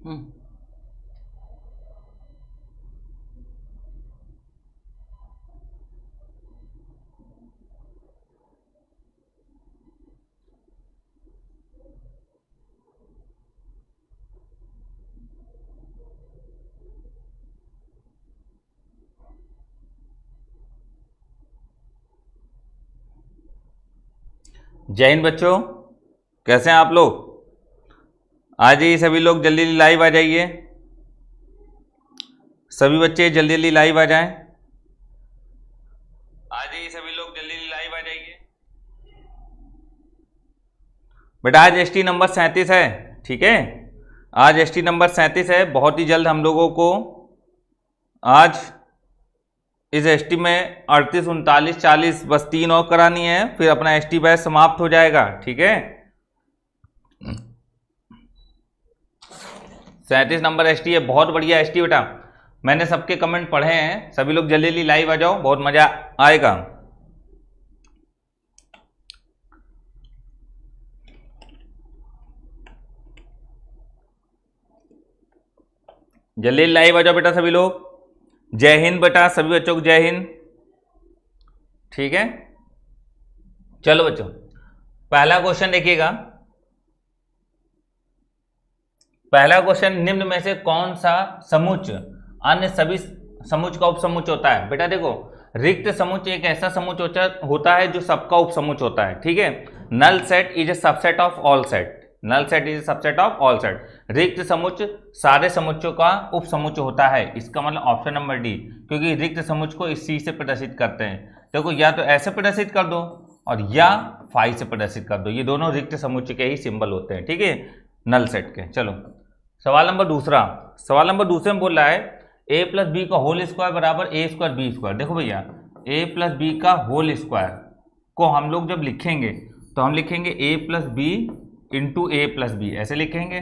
जय हिंद बच्चों, कैसे हैं आप लोग। आ जाइए सभी लोग, जल्दी जल्दी लाइव आ जाइए। सभी बच्चे जल्दी जल्दी लाइव आ जाएं। आ जाइए सभी लोग, जल्दी जल्दी लाइव आ जाइए। बेटा आज एसटी नंबर 37 है, ठीक है। आज एसटी नंबर 37 है। बहुत ही जल्द हम लोगों को आज इस एसटी में 38, 39, 40 बस 3 और करानी है, फिर अपना एसटी बैच समाप्त हो जाएगा, ठीक है। 37 नंबर एसटी है, बहुत बढ़िया एसटी बेटा। मैंने सबके कमेंट पढ़े हैं। सभी लोग जल्दी जल्दी लाइव आ जाओ, बहुत मजा आएगा। जल्दी लाइव आ जाओ बेटा सभी लोग। जय हिंद बेटा, सभी बच्चों को जय हिंद, ठीक है। चलो बच्चों, पहला क्वेश्चन देखिएगा। पहला क्वेश्चन, निम्न में से कौन सा समुच्च अन्य सभी समुच्च का उपसमुच्च होता है। बेटा देखो, रिक्त समुच्च एक ऐसा समुच्च होता है जो सबका उपसमुच्च होता है, ठीक है। Null set is a subset of all set. Null set is a subset of all set. रिक्त समुच्च सारे समुच्चों का उपसमुच्च होता है। इसका मतलब ऑप्शन नंबर डी, क्योंकि रिक्त समुच्च को इस सी से प्रदर्शित करते हैं। देखो, या तो ऐसे प्रदर्शित कर दो और या फाई से प्रदर्शित कर दो। ये दोनों रिक्त समुच्च के ही सिंबल होते हैं, ठीक है, नल सेट के। चलो सवाल नंबर दूसरा। सवाल नंबर दूसरे में बोल रहा है ए प्लस बी का होल स्क्वायर बराबर ए स्क्वायर बी स्क्वायर। देखो भैया, ए प्लस बी का होल स्क्वायर को हम लोग जब लिखेंगे तो हम लिखेंगे ए प्लस बी इंटू ए प्लस बी, ऐसे लिखेंगे।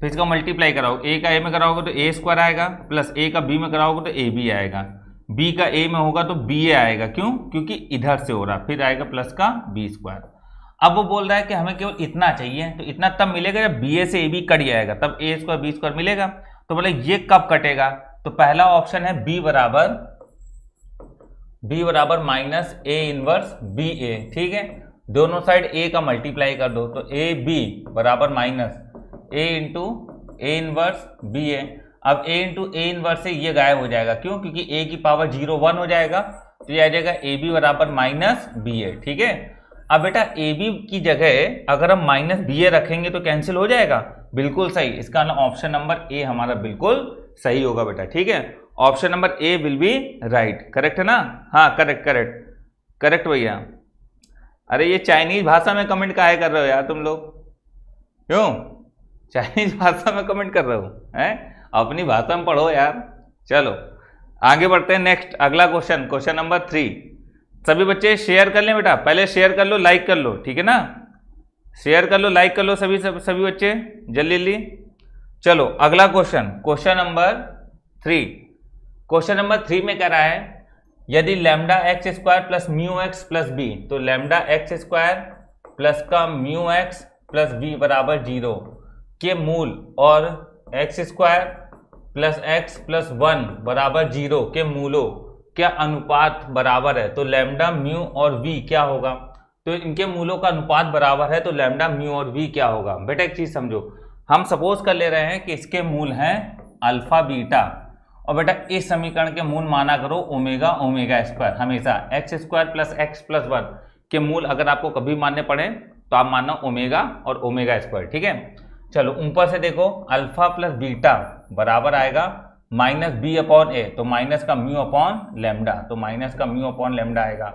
फिर इसका मल्टीप्लाई कराओगे, ए का ए में कराओगे तो ए स्क्वायर आएगा, प्लस ए का बी में कराओगे तो ए बी आएगा, बी का ए में होगा तो बी ए आएगा। क्यों? क्योंकि इधर से हो रहा, फिर आएगा प्लस का बी स्क्वायर। अब वो बोल रहा है कि हमें केवल इतना चाहिए, तो इतना तब मिलेगा जब बी ए से ए बी कट जाएगा, तब ए स्क्वायर बी स्क्वायर मिलेगा। तो बोले ये कब कटेगा, तो पहला ऑप्शन है बी बराबर माइनस ए इनवर्स बी ए, ठीक है। दोनों साइड ए का मल्टीप्लाई कर दो, तो ए बी बराबर minus a into a inverse b a. अब ए इंटू ए इनवर्स से ये गायब हो जाएगा। क्यों? क्योंकि ए की पावर 0 1 हो जाएगा, तो ये आ जाएगा ए बी बराबर माइनस बी ए, ठीक है। अब बेटा ए बी की जगह अगर हम माइनस बी ए रखेंगे तो कैंसिल हो जाएगा। बिल्कुल सही, इसका ऑप्शन नंबर ए हमारा बिल्कुल सही होगा बेटा, ठीक है। Option number A will be right, correct है ना। हाँ करेक्ट भैया। अरे ये चाइनीज भाषा में कमेंट काहे कर रहे हो यार तुम लोग, क्यों चाइनीज भाषा में कमेंट कर रहे हो हैं? अपनी भाषा में पढ़ो यार। चलो आगे बढ़ते हैं। नेक्स्ट अगला क्वेश्चन, क्वेश्चन नंबर 3। सभी बच्चे शेयर कर लें बेटा, पहले शेयर कर लो, लाइक कर लो, ठीक है ना। शेयर कर लो, लाइक कर लो सभी बच्चे जल्दी जल्दी। चलो अगला question, question number 3। Question number 3 में कह रहा है यदि lambda X square plus mu X plus B, तो लैम्डा एक्स स्क्वायर प्लस का म्यू एक्स प्लस बी बराबर 0 के मूल और X square plus X plus 1 बराबर 0 के मूलों क्या अनुपात बराबर है। तो लैम्डा म्यू और वी क्या होगा, तो इनके मूलों का अनुपात बराबर है, तो लैम्डा म्यू और वी क्या होगा। बेटा एक चीज समझो, हम सपोज कर ले रहे हैं कि इसके मूल हैं अल्फा बीटा, और बेटा इस समीकरण के मूल माना करो ओमेगा ओमेगा स्क्वायर। हमेशा x square plus X plus 1 के मूल अगर आपको कभी मानने पड़े तो आप मानना ओमेगा और ओमेगा स्क्वायर, ठीक है। चलो ऊपर से देखो, अल्फा प्लस बीटा बराबर आएगा माइनस बी अपॉन ए, तो माइनस का म्यू अपॉन लैम्डा, तो माइनस का म्यू अपॉन लैम्डा आएगा।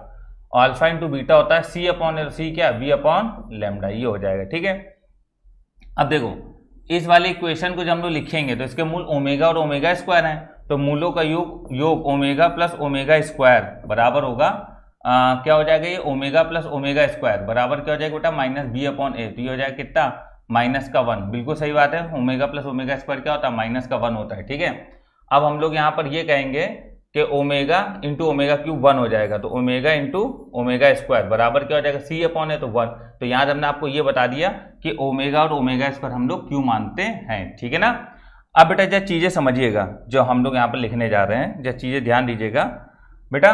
और अल्फा इंटू बीटा होता है सी अपॉन ए, सी क्या, बी अपॉन लैम्डा, ये हो जाएगा, ठीक है। अब देखो इस वाली इक्वेशन को जब हम लोग लिखेंगे तो इसके मूल ओमेगा और ओमेगा स्क्वायर हैं, तो मूलों का योग ओमेगा प्लस ओमेगा स्क्वायर बराबर होगा क्या हो जाएगा, ये ओमेगा प्लस ओमेगा स्क्वायर बराबर क्या हो जाएगा बेटा, माइनस बी अपॉन ए, तो ये हो जाएगा कितना, माइनस का 1। बिल्कुल सही बात है, ओमेगा प्लस ओमेगा स्क्वायर क्या होता है, माइनस का 1 होता है, ठीक है। अब हम लोग यहाँ पर ये कहेंगे कि ओमेगा इंटू ओमेगा क्यूब 1 हो जाएगा, तो ओमेगा इंटू ओमेगा स्क्वायर बराबर क्या हो जाएगा, सी अपॉन है तो 1। तो यहाँ हमने आपको ये बता दिया कि ओमेगा और ओमेगा स्क्वायर हम लोग क्यों मानते हैं, ठीक है ना। अब बेटा जब चीजें समझिएगा जो हम लोग यहाँ पर लिखने जा रहे हैं, जब चीजें ध्यान दीजिएगा बेटा।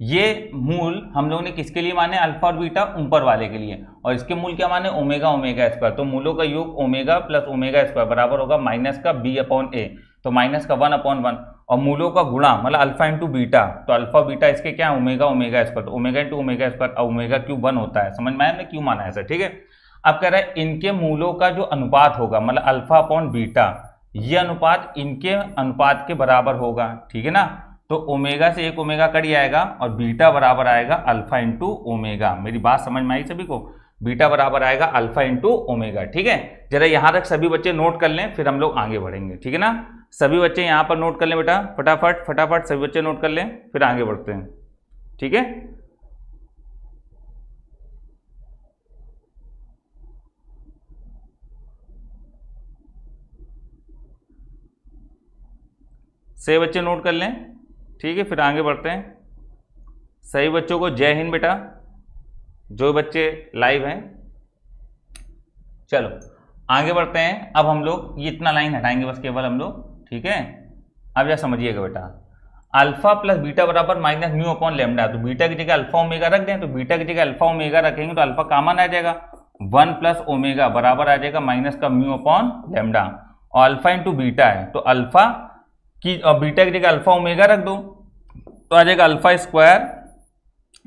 ये मूल हम लोगों ने किसके लिए माने, अल्फा और बीटा ऊपर वाले के लिए, और इसके मूल क्या माने, ओमेगा ओमेगा स्क्वायर। तो मूलों का योग ओमेगा प्लस ओमेगा स्क्वायर बराबर होगा माइनस का बी अपॉन ए, तो माइनस का 1/1, और मूलों का गुणा मतलब अल्फा इंटू बीटा, तो अल्फा बीटा इसके क्या है, ओमेगा ओमेगा स्क्वायर, तो omega into omega square, omega cube 1 होता है। समझ में आया ना क्यों माना है ऐसा, ठीक है। अब कह रहा है इनके मूलों का जो अनुपात होगा मतलब अल्फा अपॉन बीटा, ये अनुपात इनके अनुपात के बराबर होगा, ठीक है ना। तो ओमेगा से एक ओमेगा कट जाएगा और बीटा बराबर आएगा अल्फा इंटू ओमेगा। मेरी बात समझ में आई सभी को, बीटा बराबर आएगा अल्फा इंटू ओमेगा, ठीक है। जरा यहां तक सभी बच्चे नोट कर लें, फिर हम लोग आगे बढ़ेंगे, ठीक है ना। सभी बच्चे यहां पर नोट कर लें बेटा, फटाफट फटाफट सभी बच्चे नोट कर लें, फिर आगे बढ़ते हैं, ठीक है। सही बच्चे नोट कर लें, ठीक है, फिर आगे बढ़ते हैं। सही बच्चों को जय हिंद बेटा, जो बच्चे लाइव हैं। चलो आगे बढ़ते हैं। अब हम लोग ये इतना लाइन हटाएंगे बस केवल हम लोग, ठीक है। अब यह समझिएगा बेटा, अल्फा प्लस बीटा बराबर माइनस म्यू अपॉन लेमडा। तो बीटा की जगह अल्फा ओमेगा रख दें, तो बीटा की जगह अल्फा ओमेगा रखेंगे तो अल्फा कॉमन आ जाएगा, 1 प्लस ओमेगा बराबर आ जाएगा माइनस का म्यू अपॉन लेमडा, और अल्फा इंटू बीटा है तो अल्फा की और बीटा की जगह अल्फा ओमेगा रख दो तो आ जाएगा अल्फा स्क्वायर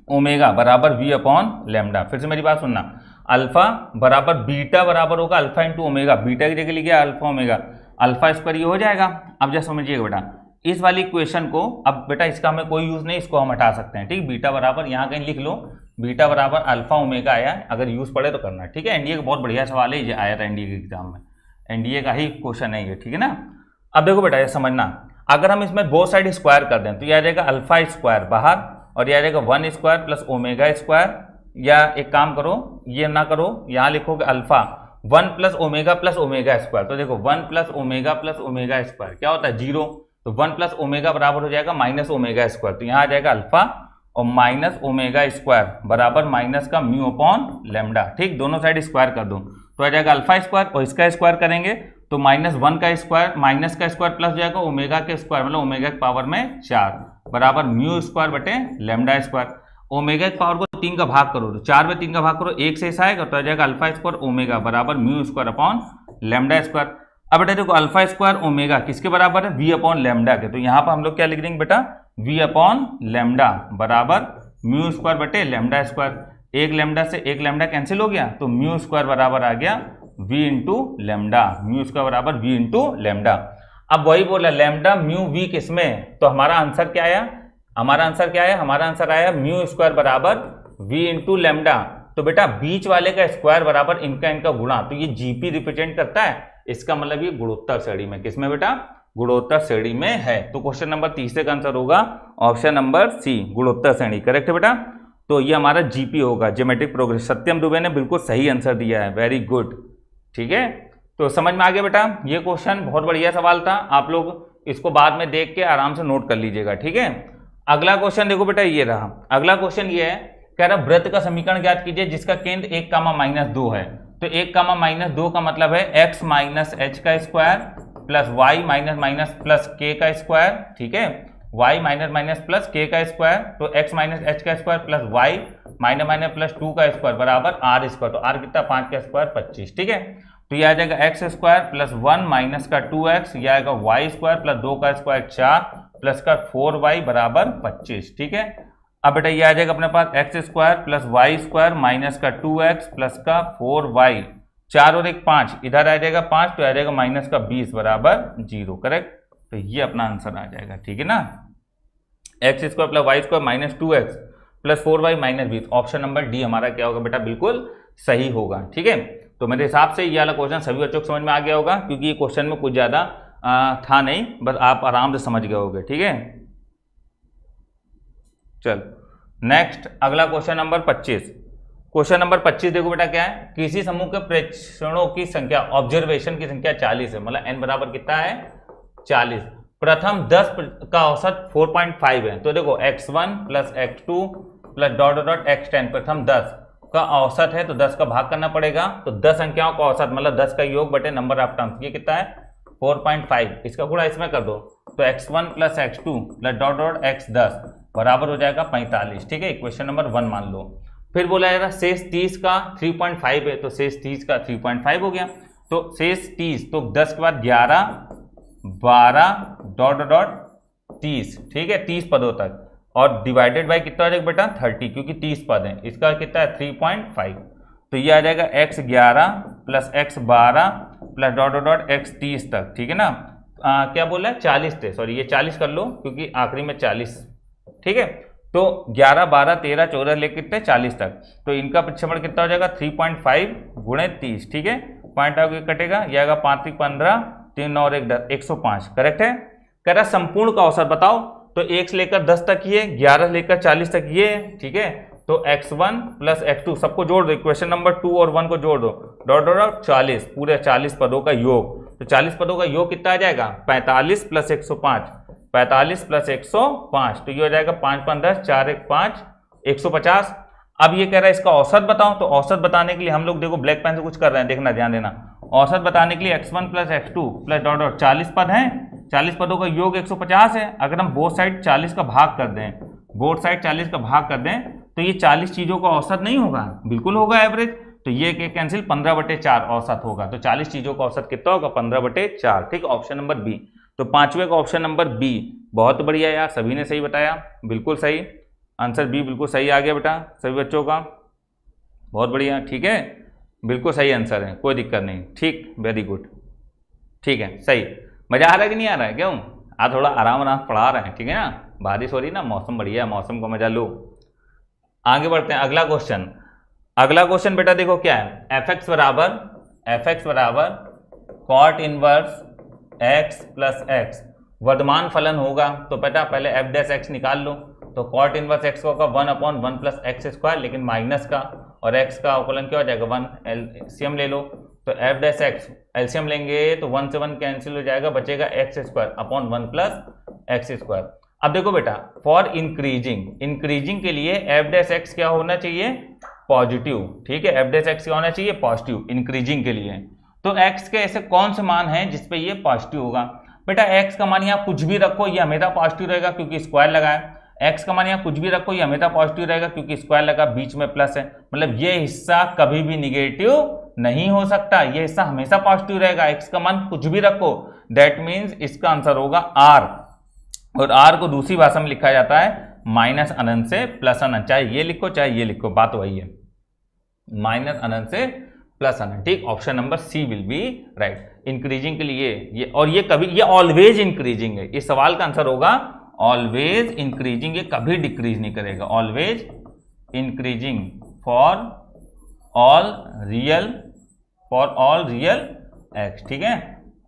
ओमेगा बराबर वी अपॉन लेमडा। फिर से मेरी बात सुनना, अल्फा बराबर बीटा बराबर होगा अल्फा इंटू ओमेगा, बीटा की जगह लिखिए अल्फा ओमेगा, अल्फा स्क्वायर ये हो जाएगा। अब जैसे समझिएगा बेटा इस वाली इक्वेशन को, अब बेटा इसका हमें कोई यूज नहीं, इसको हम हटा सकते हैं, ठीक। बीटा बराबर यहाँ कहीं लिख लो, बीटा बराबर अल्फा ओमेगा आया, अगर यूज पड़े तो करना, ठीक है। एनडीए का बहुत बढ़िया सवाल है, ये आया था एनडीए के एग्जाम में, एनडीए का ही क्वेश्चन है ये, ठीक है ना। अब देखो बेटा ये समझना, अगर हम इसमें बोथ साइड स्क्वायर कर दें तो यह आ जाएगा अल्फा स्क्वायर बाहर, और यह आ जाएगा 1 स्क्वायर प्लस ओमेगा स्क्वायर, या एक काम करो ये ना करो, यहाँ लिखोगे अल्फा 1 प्लस ओमेगा स्क्वायर। तो देखो 1 प्लस ओमेगा स्क्वायर क्या होता है, 0, तो 1 प्लस ओमेगा बराबर हो जाएगा माइनस ओमेगा स्क्वायर, तो यहाँ आ जाएगा अल्फा और माइनस ओमेगा स्क्वायर बराबर माइनस का म्यू अपॉन लेमडा, ठीक। दोनों साइड स्क्वायर कर दो तो आ जाएगा अल्फा स्क्वायर, और इसका स्क्वायर करेंगे तो -1 का स्क्वायर माइनस का स्क्वायर प्लस जाएगा ओमेगा के स्क्वायर, मतलब ओमेगा की पावर में 4 बराबर म्यू स्क्वायर बटे लेमडा स्क्वायर। ओमेगा की पावर को 3 का भाग करो तो 4 में 3 का भाग करो 1 से ऐसा आएगा तो आ जाएगा अल्फा स्क्वायर ओमेगा बराबर mu square upon lambda square. अब बेटा देखो अल्फा स्क्वायर ओमेगा किसके बराबर है, वी अपॉन लेमडा के, तो यहाँ पर हम लोग क्या लिख देंगे बेटा, वी अपॉन लेमडा बराबर म्यू स्क्वायर बटे लेमडा स्क्वायर। एक लेमडा से एक लेमडा कैंसिल हो गया तो म्यू स्क्वायर बराबर आ गया V into lambda, mu square बराबर वी इंटू लेमडा। अब वही बोला लेमडा म्यू वी किसमें, तो हमारा आंसर क्या आया, हमारा आंसर आया म्यू स्क्वायर बराबर वी इंटू लेमडा। तो बेटा बीच वाले का स्क्वायर बराबर इनका गुणा, तो ये जीपी रिप्रेजेंट करता है, इसका मतलब ये गुणोत्तर श्रेणी में, किसमें बेटा, गुणोत्तर श्रेणी में है। तो क्वेश्चन नंबर 30 का आंसर होगा ऑप्शन नंबर सी, गुणोत्तर श्रेणी, करेक्ट है बेटा। तो ये हमारा जीपी होगा, ज्योमेट्रिक प्रोग्रेस। सत्यम दुबे ने बिल्कुल सही आंसर दिया है, वेरी गुड, ठीक है। तो समझ में आ गया बेटा, ये क्वेश्चन बहुत बढ़िया सवाल था, आप लोग इसको बाद में देख के आराम से नोट कर लीजिएगा, ठीक है। अगला क्वेश्चन देखो बेटा ये रहा, अगला क्वेश्चन ये है, कह रहा वृत्त का समीकरण ज्ञात कीजिए जिसका केंद्र 1,-2 है। तो 1,-2 का मतलब है x माइनस एच का square plus Y minus minus plus K का स्क्वायर, ठीक है, y minus minus plus K का स्क्वायर, तो x माइनस एच का square plus y minus minus plus 2 का स्क्वायर बराबर r स्क्वायर, तो r कितना 5 का स्क्वायर 25, ठीक है। तो यह आ जाएगा एक्स स्क्वायर प्लस 1 माइनस का 2x, यह आएगा वाई स्क्वायर प्लस 2 का स्क्वायर 4 प्लस का 4y बराबर 25, ठीक है। अब बेटा ये आ जाएगा अपने पास x square plus Y square minus का 2x प्लस का 4y, 4 और 1 5, इधर आ जाएगा 5 तो आ जाएगा माइनस का 20 बराबर 0, करेक्ट। तो ये अपना आंसर आ जाएगा, ठीक है ना, X square plus Y square minus 2x plus 4y minus 20, option number D हमारा क्या होगा बेटा, बिल्कुल सही होगा, ठीक है। तो मेरे हिसाब से ये वाला क्वेश्चन सभी बच्चों को समझ में आ गया होगा, क्योंकि ये क्वेश्चन में कुछ ज़्यादा था नहीं, बस आप आराम से समझ गए होगे, ठीक है। चल नेक्स्ट अगला क्वेश्चन नंबर 25। क्वेश्चन नंबर 25 देखो बेटा क्या है, किसी समूह के प्रेक्षणों की संख्या, ऑब्जर्वेशन की संख्या 40 है, मतलब n बराबर कितना है 40, प्रथम 10 का औसत 4.5 है। तो देखो x1 plus x2 plus dot dot x10, प्रथम 10 का औसत है तो 10 का भाग करना पड़ेगा, तो 10 संख्याओं का औसत मतलब 10 का योग बटे नंबर ऑफ टर्म्स, ये कितना है 4.5, इसका गुणा इसमें कर दो तो x1 plus x2 plus dot dot x10 बराबर हो जाएगा 45। ठीक है, इक्वेशन नंबर 1 मान लो। फिर बोला जा रहा शेष 30 का 3.5 है, तो शेष 30 का 3.5 हो गया। तो शेष 30 तो 10 के बाद 11 12 डॉट डॉट 30। ठीक है, 30 पदों तक, और डिवाइडेड बाय कितना आ जाएगा बेटा 30, क्योंकि 30 पद है। इसका कितना है 3.5, तो ये आ जाएगा x11 plus x12 plus dot dot x30 तक। ठीक है ना, क्या बोला है 40 थे, सॉरी ये 40 कर लो क्योंकि आखिरी में 40। ठीक है, तो 11 12 13 14 लेकर कितने 40 तक, तो इनका प्रक्षेपण कितना हो जाएगा 3.5 गुणे 30। ठीक है, पॉइंट आगे कटेगा, यह आएगा 5 3 15 3 9 1 10 105। करेक्ट है। कह रहा संपूर्ण का औसत बताओ, तो 1 से लेकर 10 तक ये, 11 से लेकर 40 तक ये। ठीक है, तो x1 प्लस x2 सबको जोड़ दो, इक्वेशन नंबर 2 और 1 को जोड़ दो, डॉट डॉट 40, पूरे 40 पदों का योग। तो 40 पदों का योग कितना आ जाएगा 45 प्लस 105, 45 प्लस 105, तो ये हो जाएगा 5 15 4 1 5 150। अब ये कह रहा है इसका औसत बताओ, तो औसत बताने के लिए हम लोग देखो ब्लैक पेन से कुछ कर रहे हैं, देखना ध्यान देना। औसत बताने के लिए x1 plus x2 plus dot dot 40 पद हैं, 40 पदों का योग 150 है। अगर हम बोथ साइड 40 का भाग कर दें, बोथ साइड 40 का भाग कर दें, तो ये 40 चीजों का औसत नहीं होगा, बिल्कुल होगा एवरेज। तो ये के कैंसिल 15/4 औसत होगा, तो 40 चीजों का औसत कितना होगा 15/4। ठीक, ऑप्शन नंबर बी। तो पांचवें का ऑप्शन नंबर बी। बहुत बढ़िया यार, सभी ने सही बताया, बिल्कुल सही आंसर बी, बिल्कुल सही आ गया बेटा सभी बच्चों का, बहुत बढ़िया। ठीक है, बिल्कुल सही आंसर है, कोई दिक्कत नहीं। ठीक, वेरी गुड। ठीक है, सही। मजा आ रहा है कि नहीं आ रहा है, क्यों आज थोड़ा आराम आराम पढ़ा रहे हैं। ठीक है ना, बारिश हो रही ना, मौसम बढ़िया है, मौसम का मजा लो। आगे बढ़ते हैं, अगला क्वेश्चन। अगला क्वेश्चन बेटा देखो क्या है, एफ एक्स बराबर cot inverse x plus X वर्धमान फलन होगा। तो बेटा पहले एफ डैश एक्स निकाल लो, तो कॉट इनवर्स एक्स होगा 1/1 प्लस एक्स स्क्वायर, लेकिन माइनस का, और x का अवकलन क्या हो जाएगा 1, एलसीएम ले लो। तो एफ डैश एक्स एलसीएम लेंगे तो 1 से 1 कैंसिल हो जाएगा, बचेगा x square upon 1 plus x square. अब देखो बेटा, फॉर इंक्रीजिंग के लिए एफ डैश एक्स क्या होना चाहिए पॉजिटिव। ठीक है, एफ डैश एक्स क्या होना चाहिए पॉजिटिव इंक्रीजिंग के लिए। तो x के ऐसे कौन से मान हैं जिसपे ये पॉजिटिव होगा। बेटा x का मान यहाँ कुछ भी रखो, ये हमेशा पॉजिटिव रहेगा क्योंकि स्क्वायर लगा है। x का मान यहाँ कुछ भी रखो, ये हमेशा पॉजिटिव रहेगा क्योंकि स्क्वायर लगा, बीच में प्लस है, मतलब ये हिस्सा कभी भी निगेटिव नहीं हो सकता, ये हिस्सा हमेशा पॉजिटिव रहेगा। x का मान कुछ भी रखो, दैट मीन्स इसका आंसर होगा r, और r को दूसरी भाषा में लिखा जाता है माइनस अनंत से प्लस अनंत, चाहे ये लिखो चाहे ये लिखो, बात वही है, माइनस अनंत से प्लस अनंत। ठीक, option number C will be right. Increasing के लिए ये, और ये कभी, ये ऑलवेज इंक्रीजिंग है, इस सवाल का आंसर होगा ऑलवेज इंक्रीजिंग, ये कभी डिक्रीज नहीं करेगा, always increasing for all real x. ठीक है,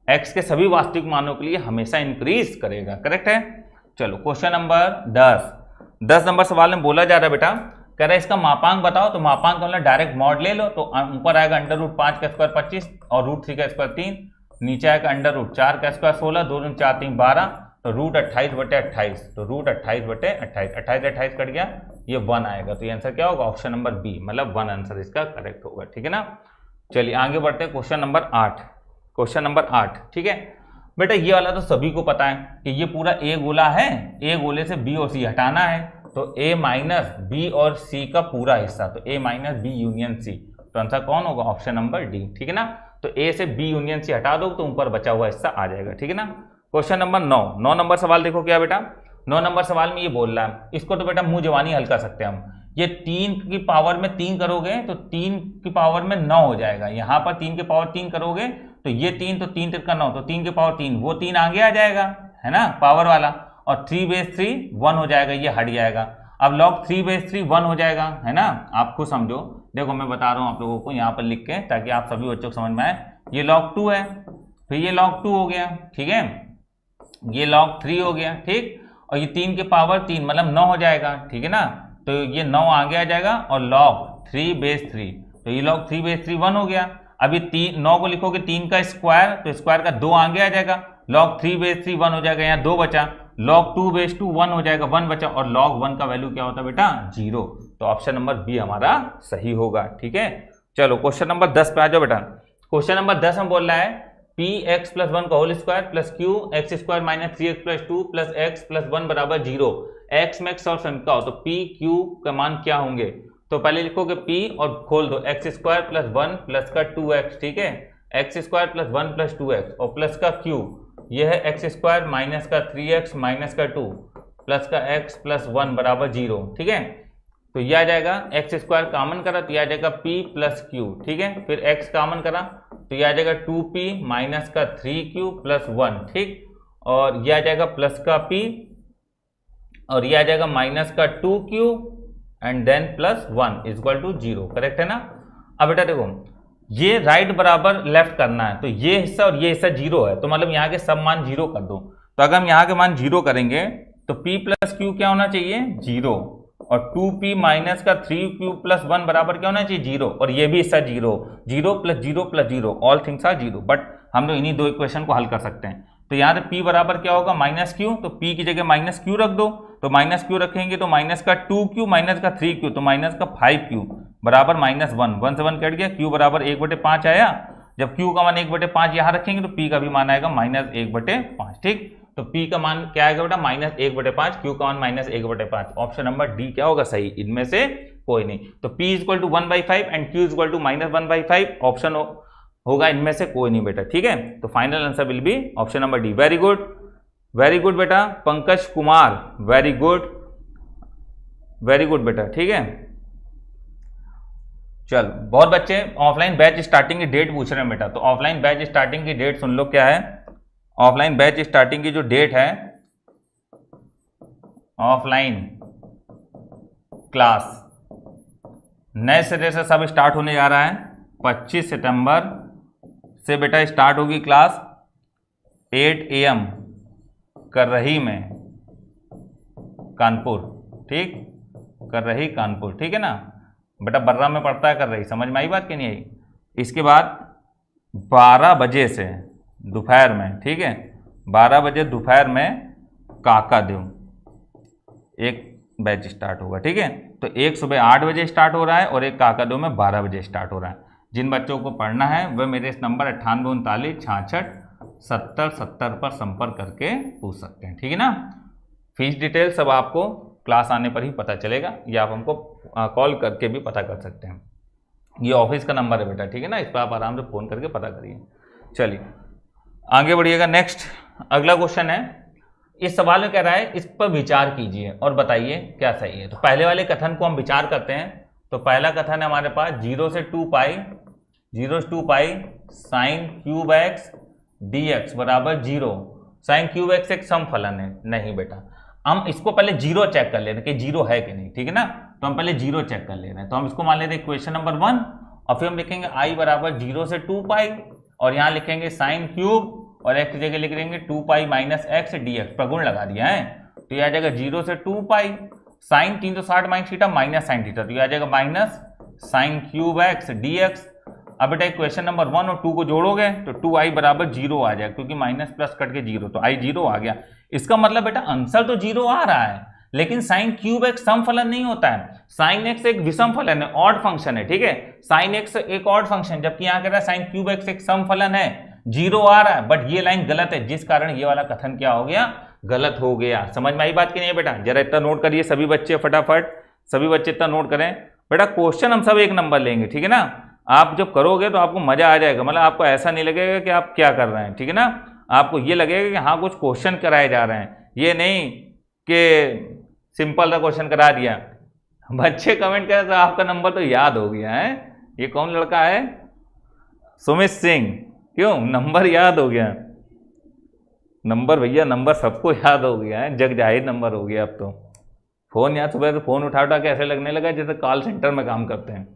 एक्स के सभी वास्तविक मानों के लिए हमेशा इंक्रीज करेगा। करेक्ट है। चलो क्वेश्चन नंबर 10 नंबर सवाल में बोला जा रहा है बेटा, कह रहा है इसका मापांक बताओ। तो मापांक मतलब डायरेक्ट मॉड ले लो, तो ऊपर आएगा √5 का स्क्वायर 25 और √3 का स्क्वायर 3, नीचे आएगा √4 का स्क्वायर 16, 2 × 4 3 12, तो √28/28, तो √28/28, 28 कट गया, ये 1 आएगा, तो ये आंसर क्या होगा ऑप्शन नंबर बी, मतलब 1 आंसर इसका करेक्ट होगा। ठीक है ना, चलिए आगे बढ़ते हैं क्वेश्चन नंबर 8। ठीक है बेटा, ये वाला तो सभी को पता है कि ये पूरा ए गोला है, ए गोले से बी और सी हटाना है, तो a माइनस बी और सी का पूरा हिस्सा, तो a minus B union C, तो आंसर कौन होगा ऑप्शन नंबर डी। ठीक है ना, तो a से b यूनियन सी हटा दो तो ऊपर बचा हुआ हिस्सा आ जाएगा। ठीक है ना, क्वेश्चन नंबर 9 नंबर सवाल देखो क्या बेटा, 9 नंबर सवाल में ये बोल रहा है, इसको तो बेटा मुंह जवानी हल कर सकते हैं हम। ये 3 की पावर में 3 करोगे तो 3 की पावर में 9 हो जाएगा, यहाँ पर 3 की पावर 3 करोगे तो ये 3, तो 3 3 का 9, तो 3 की पावर 3, वो 3 आगे आ जाएगा, है ना पावर वाला, और 3/3 1 हो जाएगा, ये हट जाएगा। अब log 3/3 1 हो जाएगा, है ना, आप खुद समझो। देखो मैं बता रहा हूँ आप लोगों को यहाँ पर लिख के, ताकि आप सभी बच्चों को समझ में आए। ये log 2 है, फिर ये log 2 हो गया, ठीक है, ये log 3 हो गया, ठीक, और ये 3 की पावर 3 मतलब 9 हो जाएगा। ठीक है ना, तो ये 9 आगे आ जाएगा, और log 3/3, तो ये log 3/3 1 हो गया। अभी 9 को लिखोगे 3 का स्क्वायर, तो स्क्वायर का 2 आगे आ जाएगा, log 3/3 1 हो जाएगा, यहाँ 2 बचा, log 2/2 1 हो जाएगा, 1 बचा, और log 1 का वैल्यू क्या होता है बेटा 0, तो ऑप्शन नंबर बी हमारा सही होगा। ठीक है, चलो क्वेश्चन नंबर 10 पे आ जाओ बेटा। क्वेश्चन नंबर 10 में बोल रहा है पी एक्स प्लस वन का whole square plus Q X square minus 3x plus 2 plus X plus 1 बराबर 0। एक्स में एक्स और का हो तो पी क्यू का मान क्या होंगे? तो पहले लिखोगे पी और खोल दो एक्स स्क्वायर प्लस 1 प्लस का 2x, ठीक है, x square plus 1 plus 2x और प्लस का क्यू, यह है एक्स स्क्वायर माइनस का 3x माइनस का 2 प्लस का x प्लस 1 बराबर 0, ठीक है। तो यह आ जाएगा एक्स स्क्वायर कॉमन करा तो यह आ जाएगा p प्लस क्यू, ठीक है। फिर x कॉमन करा तो यह आ जाएगा 2p माइनस का 3q प्लस 1, ठीक। और यह आ जाएगा प्लस का p और यह आ जाएगा माइनस का 2q and then plus 1 is equal to 0, correct है ना। अब बेटा देखो ये राइट बराबर लेफ्ट करना है तो ये हिस्सा और ये हिस्सा 0 है तो मतलब यहाँ के सब मान 0 कर दो। तो अगर हम यहाँ के मान 0 करेंगे तो p प्लस क्यू क्या होना चाहिए? 0 और 2p माइनस का 3q प्लस 1 बराबर क्या होना चाहिए? 0 और ये भी हिस्सा 0, 0 plus 0 plus 0 all things are 0। But हम लोग इन्हीं दो इक्वेशन को हल कर सकते हैं। तो यहाँ पे p बराबर क्या होगा? माइनस क्यू, तो p की जगह माइनस क्यू रख दो। तो माइनस क्यू रखेंगे तो माइनस का 2q माइनस का 3q तो माइनस का 5q बराबर माइनस 1, 1 से 1 कट गया, q बराबर 1/5 आया। जब q का मान 1/5 यहाँ रखेंगे तो p का भी मान आएगा माइनस 1/5, ठीक। तो p का मान क्या आएगा बेटा? माइनस 1/5, q का मान माइनस 1/5। ऑप्शन नंबर डी क्या होगा सही? इनमें से कोई नहीं। तो p is equal to 1/5 and q is equal to minus 1/5 option होगा इनमें से कोई नहीं बेटा, ठीक है। तो final answer will be option number D. Very good बेटा पंकज कुमार, वेरी गुड बेटा, ठीक है। चल बहुत बच्चे ऑफलाइन बैच स्टार्टिंग की डेट पूछ रहे हैं बेटा, तो ऑफलाइन बैच स्टार्टिंग की डेट सुन लो क्या है। ऑफलाइन बैच स्टार्टिंग की जो डेट है, ऑफलाइन क्लास नए सिरे से सब स्टार्ट होने जा रहा है। 25 सितंबर से बेटा स्टार्ट होगी क्लास 8 AM कररही में कानपुर, ठीक, कररही कानपुर, ठीक है ना बेटा। बर्रा में पड़ता है कररही, समझ में आई बात कि नहीं आई। इसके बाद 12 बजे से दोपहर में, ठीक है, 12 बजे दोपहर में काकादेव एक बैच स्टार्ट होगा, ठीक है। तो एक सुबह 8 बजे स्टार्ट हो रहा है और एक काकादेव में 12 बजे स्टार्ट हो रहा है। जिन बच्चों को पढ़ना है वह मेरे इस नंबर 9839667070 पर संपर्क करके पूछ सकते हैं, ठीक है ना। फीस डिटेल सब आपको क्लास आने पर ही पता चलेगा, या आप हमको कॉल करके भी पता कर सकते हैं। ये ऑफिस का नंबर है बेटा, ठीक है ना, इस पर आप आराम से फ़ोन करके पता करिए। चलिए आगे बढ़िएगा। नेक्स्ट अगला क्वेश्चन है, इस सवाल में कह रहा है इस पर विचार कीजिए और बताइए क्या सही है। तो पहले वाले कथन को हम विचार करते हैं। तो पहला कथन है हमारे पास 0 से 2 pi sine cube x dx बराबर 0। साइन क्यूब एक्स एक सम फलन है, नहीं बेटा। हम इसको पहले 0 चेक कर ले रहे हैं कि 0 है कि नहीं, ठीक है ना। तो हम पहले 0 चेक कर ले रहे हैं। तो हम इसको मान लेते हैं इक्वेशन नंबर 1 और फिर हम लिखेंगे i बराबर 0 से 2 पाई और यहाँ लिखेंगे साइन क्यूब और x की जगह लिख देंगे 2 पाई माइनस एक्स dx, प्रगुण लगा दिया है। तो यह आ जाएगा 0 से 2 pi sine 360 minus theta minus sine theta, तो यह आ जाएगा minus sine cube x dx। अब बेटा इक्वेशन नंबर 1 और 2 को जोड़ोगे तो 2i बराबर 0 आ जाएगा, क्योंकि माइनस प्लस कट के 0, तो i 0 आ गया। इसका मतलब बेटा आंसर तो 0 आ रहा है, लेकिन साइन क्यूब एक सम फलन नहीं होता है। साइन एक्स एक विषम फलन है, ऑड फंक्शन है, ठीक है। साइन एक्स एक ऑड फंक्शन, जबकि यहाँ कह रहा है साइन क्यूब एक्स एक सम फलन है, 0 आ रहा है। बट ये लाइन गलत है, जिस कारण ये वाला कथन क्या हो गया? गलत हो गया। समझ में आई बात की नहीं है बेटा? जरा इतना नोट करिए सभी बच्चे, फटाफट सभी बच्चे इतना नोट करें बेटा। क्वेश्चन हम सब एक नंबर लेंगे, ठीक है ना। आप जब करोगे तो आपको मजा आ जाएगा, मतलब आपको ऐसा नहीं लगेगा कि आप क्या कर रहे हैं, ठीक है ना। आपको ये लगेगा कि हाँ कुछ क्वेश्चन कराए जा रहे हैं, ये नहीं कि सिंपल सा क्वेश्चन करा दिया। बच्चे कमेंट करें तो आपका नंबर तो याद हो गया है। ये कौन लड़का है? सुमित सिंह। क्यों नंबर याद हो गया? नंबर भैया नंबर सबको याद हो गया है, जग जाहिर नंबर हो गया अब तो। फोन याद, सुबह तो फोन उठा के ऐसे लगने लगा जैसे कॉल सेंटर में काम करते हैं।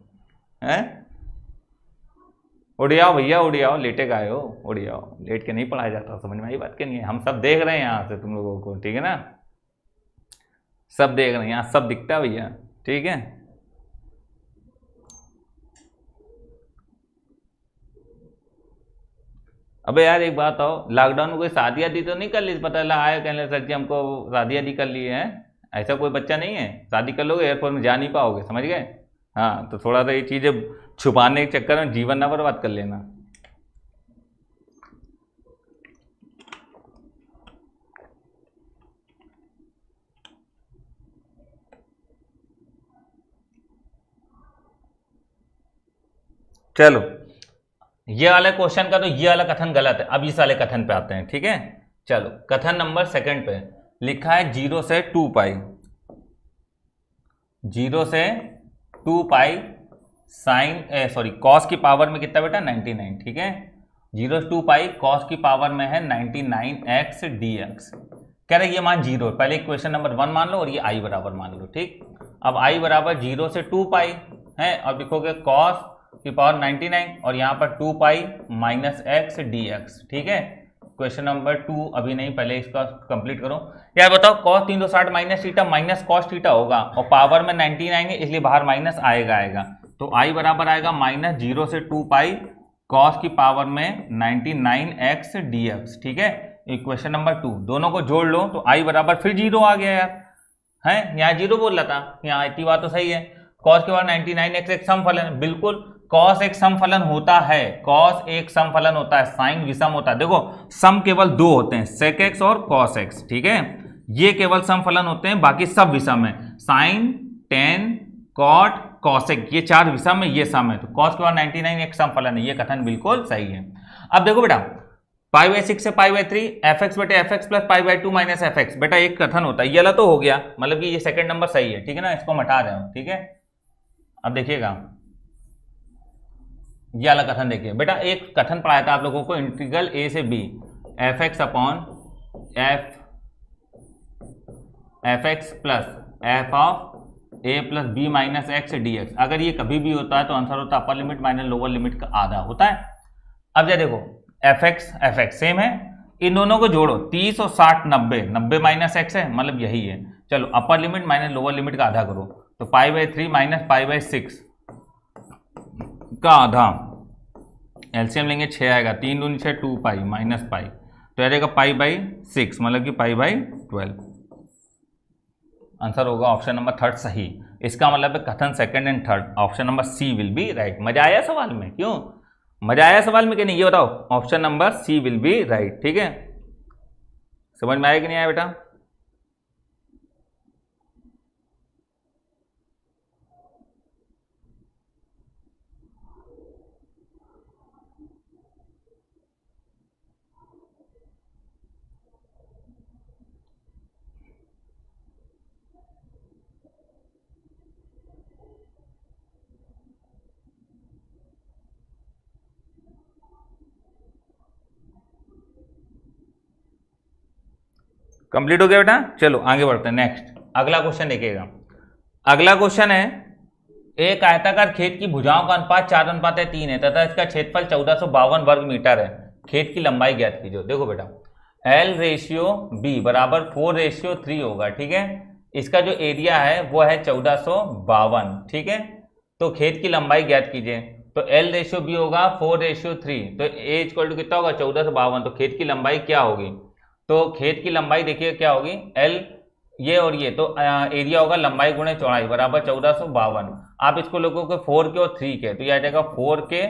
उड़ियाओ भैया उड़ियाओ, लेटे गए हो, उड़ियाओ। लेट के नहीं पढ़ाया जाता, समझ में आई बात के नहीं है। हम सब देख रहे हैं यहाँ से तुम लोगों को, ठीक है ना, सब देख रहे हैं, यहाँ सब दिखता है भैया, ठीक है। अबे यार एक बात आओ, लॉकडाउन में कोई शादी आदि तो नहीं कर ली? पता लगा आया कहने सर जी हमको शादी आदि कर ली है, ऐसा कोई बच्चा नहीं है? शादी कर लोगे एयरपोर्ट में जा नहीं पाओगे, समझ गए। हाँ तो थोड़ा सा ये चीज़ें छुपाने के चक्कर में जीवन ना बर्बाद कर लेना। चलो ये वाले क्वेश्चन का तो ये वाला कथन गलत है। अब इस वाले कथन पे आते हैं, ठीक है। चलो कथन नंबर सेकंड पे लिखा है 0 से 2 पाई, 0 से 2 पाई साइन कॉस की पावर में कितना बेटा 99, ठीक है। 0 से 2 पाई कॉस की पावर में है 99x dx। कह रहे ये मान 0, पहले इक्वेशन नंबर 1 मान लो और ये i बराबर मान लो, ठीक। अब i बराबर 0 से 2 पाई है और लिखोगे कॉस की पावर 99 और यहाँ पर 2 pi minus x D x, ठीक है। क्वेश्चन नंबर 2 अभी नहीं, पहले इसका कंप्लीट करो। यार बताओ cos 360 minus theta minus cos theta होगा और पावर में 99 है इसलिए बाहर माइनस आएगा। तो i बराबर आएगा माइनस 0 से 2 पाई कॉस की पावर में 99x dx, ठीक है। इक्वेशन नंबर 2 दोनों को जोड़ लो तो i बराबर फिर 0 आ गया यार, है यहाँ 0 बोल रहा था, यहाँ इतनी बात तो सही है। कॉस के बाद 99x एक सम फलन है, बिल्कुल कॉस एक सम फलन होता है, कॉस एक सम फलन होता है, साइन विषम होता है। देखो सम केवल दो होते हैं, सेक एक्स और कॉस एक्स, ठीक है। ये केवल सम फलन होते हैं, बाकी सब विषम है, साइन टेन कॉट कॉसेक ये चार विषम है, ये सम है। तो कॉस के बाद 99 एक सम फलन है, ये कथन बिल्कुल सही है। अब देखो बेटा π/6 से π/3 fx बटे fx प्लस π/2 माइनस fx, बेटा एक कथन होता है, ये वाला तो हो गया, मतलब कि ये सेकंड नंबर सही है, ठीक है ना, इसको हटा रहे हो, ठीक है। अब देखिएगा ये वाला कथन देखिए बेटा, एक कथन पढ़ाया था आप लोगों को, इंटीग्रल a से b fx upon fx plus f of a plus b minus x dx। अगर ये कभी भी होता है तो आंसर होता है upper limit minus lower limit का आधा होता है। अब जरा देखो fx सेम है, इन दोनों को जोड़ो 30 और 60 90 माइनस एक्स है, मतलब यही है। चलो upper limit minus lower limit का आधा करो तो π/3 माइनस π/6 का आधा, एलसीएम लेंगे 6 आएगा, 3 दूनी 6 2 पाई माइनस पाई, तो आएगा π/6 मतलब कि π/12। आंसर होगा ऑप्शन नंबर 3 सही। इसका मतलब है कथन second and third option number C will be right. मजा आया सवाल में? क्यों मजा आया सवाल में कि नहीं, ये बताओ। Option number C will be right, ठीक है। समझ में आया कि नहीं आया बेटा? कंप्लीट हो गया बेटा। चलो आगे बढ़ते हैं, नेक्स्ट अगला क्वेश्चन देखिएगा। अगला क्वेश्चन है, एक आयताकार खेत की भुजाओं का अनुपात 4:3 है तथा इसका क्षेत्रफल 1452 वर्ग मीटर है। खेत की लंबाई ज्ञात कीजिए। देखो बेटा L/B बराबर 4/3 होगा, ठीक है। इसका जो एरिया है वो है 1452, ठीक है। तो खेत की लंबाई ज्ञात कीजिए, तो L/B होगा 4/3, तो A इक्वल टू कितना होगा 1452, तो खेत की लंबाई क्या होगी? तो खेत की लंबाई देखिए क्या होगी, L ये और ये, तो एरिया होगा लंबाई गुणे चौड़ाई बराबर 1452। आप इसको लोगों 4 के और 3 के, तो यह आ जाएगा 4 के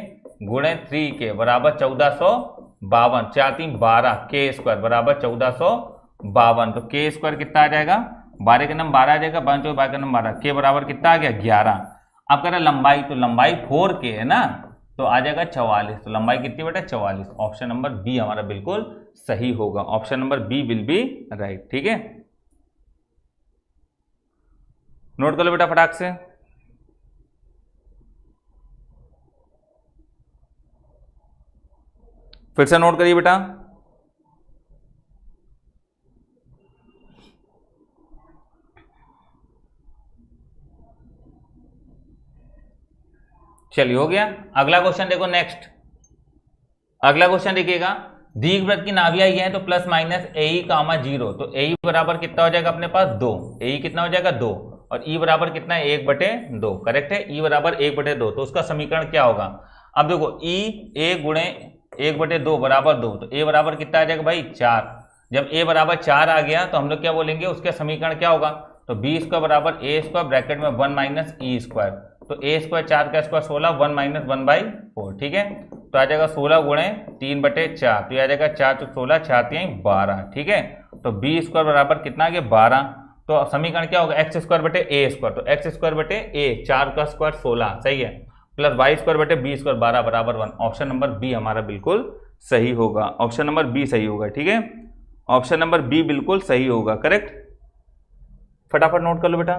गुणे 3 के बराबर 1452, 4 3 12 के स्क्वायर बराबर 1452। तो के स्क्वायर कितना आ जाएगा, 12 के नंबर 12 आ जाएगा, 12 के नंबर 12, के बराबर कितना आ गया 11। अब कह रहा लंबाई, तो लंबाई 4 के है ना, तो आ जाएगा 44। तो लंबाई कितनी बेटा 44। ऑप्शन नंबर बी हमारा बिल्कुल सही होगा। Option number B will be right, ठीक है। नोट कर लो बेटा फटाक से। फिर से नोट करिए बेटा। चलिए हो गया। अगला क्वेश्चन देखो, नेक्स्ट अगला क्वेश्चन देखिएगा, दीर्घवृत्त की नाभियां ये है तो प्लस माइनस AE, 0, तो AE बराबर कितना हो जाएगा अपने पास 2, AE कितना हो जाएगा 2, और E बराबर कितना है 1/2, करेक्ट है। E बराबर 1/2, तो उसका समीकरण क्या होगा? अब देखो E A गुणे 1/2 बराबर 2, तो A बराबर कितना आ जाएगा भाई 4। जब A बराबर 4 आ गया तो हम लोग क्या बोलेंगे, उसका समीकरण क्या होगा? तो B² बराबर A² ब्रैकेट में 1 माइनस E², तो A² 4 का स्क्वायर 16, 1 माइनस 1/4, ठीक है। तो आ जाएगा 16 गुणे 3/4, तो आ जाएगा 4 × 16 4 × 12, ठीक है। तो B² बराबर कितना आ गया 12। तो समीकरण क्या होगा x² बटे A², तो x² बटे A, 4 का स्क्वायर 16, सही है। प्लस वाई स्क्वायर बटे बी स्क्वायर 12 बराबर 1। ऑप्शन नंबर बी हमारा बिल्कुल सही होगा, ऑप्शन नंबर बी सही होगा। ठीक है, ऑप्शन नंबर बी बिल्कुल सही होगा, करेक्ट। फटाफट नोट कर लो बेटा।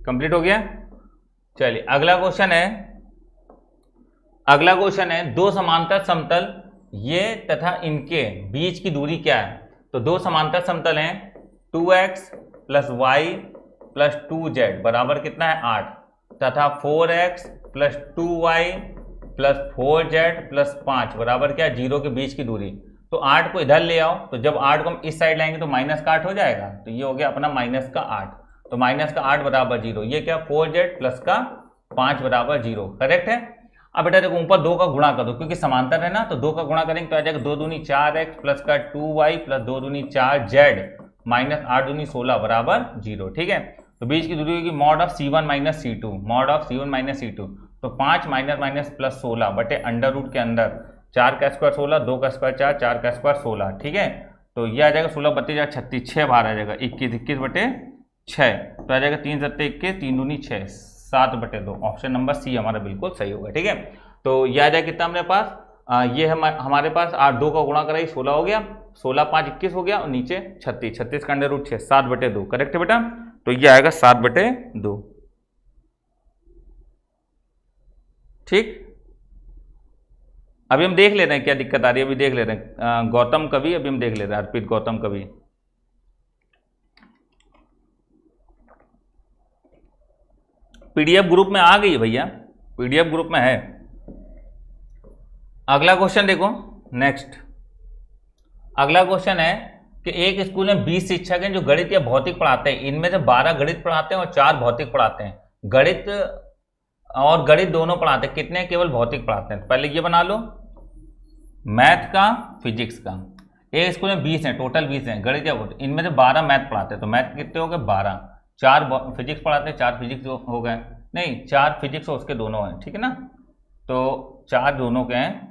कंप्लीट हो गया। चलिए अगला क्वेश्चन है, अगला क्वेश्चन है दो समांतर समतल ये तथा इनके बीच की दूरी क्या है। तो दो समांतर समतल हैं 2x plus Y plus 2z बराबर कितना है 8 तथा 4x plus 2y plus 4z plus 5 बराबर क्या है 0 के बीच की दूरी। तो 8 को इधर ले आओ, तो जब 8 को हम इस साइड लाएंगे तो माइनस का 8 हो जाएगा, तो ये हो गया अपना माइनस का 8। तो माइनस का 8 बराबर 0, ये क्या 4z प्लस का 5 बराबर 0, करेक्ट है। अब बेटा देखो ऊपर 2 का गुणा कर दो, क्योंकि समांतर है ना, तो 2 का गुणा करेंगे तो आ जाएगा 2 दूनी 4x प्लस का 2y प्लस 2 दूनी 4z माइनस 8 दूनी 16 बराबर 0। ठीक है, तो बीच की दूरी होगी mod of c1 minus c2, mod of c1 minus c2। तो 5 माइनस माइनस प्लस 16 बटे अंडर रूट के अंदर 4 का स्क्वायर 16, 2 का स्क्वायर 4, 4 का स्क्वायर 16। ठीक है, तो ये आ जाएगा 16 32 36, 6 बाहर आ जाएगा 21, 21 बटे 6, तो आ जाएगा 3 7 21, 3 दूनी 6, 7 बटे 2। ऑप्शन नंबर सी हमारा बिल्कुल सही होगा। ठीक है, तो ये आ जाए कितना अपने पास, ये हमारे पास 8 2 का गुणा कराई 16 हो गया, 16 5 21 हो गया, और नीचे 36, 36 का अंडर रूट 6, 7 बटे 2, करेक्ट है बेटा। तो ये आएगा 7 बटे 2। ठीक, अभी हम देख ले रहे हैं क्या दिक्कत आ रही है, अभी देख ले रहे हैं गौतम कवि, अभी हम देख ले रहे हैं अर्पित गौतम कवि। पीडीएफ ग्रुप में आ गई है भैया, पीडीएफ ग्रुप में है। अगला क्वेश्चन देखो, नेक्स्ट अगला क्वेश्चन है कि एक स्कूल में 20 शिक्षक हैं जो गणित या भौतिक पढ़ाते हैं। इनमें से 12 गणित पढ़ाते हैं और 4 भौतिक पढ़ाते हैं। गणित और गणित दोनों पढ़ाते हैं, कितने केवल भौतिक पढ़ाते हैं। पहले ये बना लो, मैथ का फिजिक्स का। एक स्कूल में 20 हैं, टोटल 20 हैं गणित या भौतिक, इनमें से 12 मैथ पढ़ाते हैं। तो मैथ कितने हो गए 12, 4 फिजिक्स पढ़ाते हैं, 4 फिजिक्स हो गए, नहीं 4 फिजिक्स और उसके दोनों हैं। ठीक है ना, तो 4 दोनों के हैं,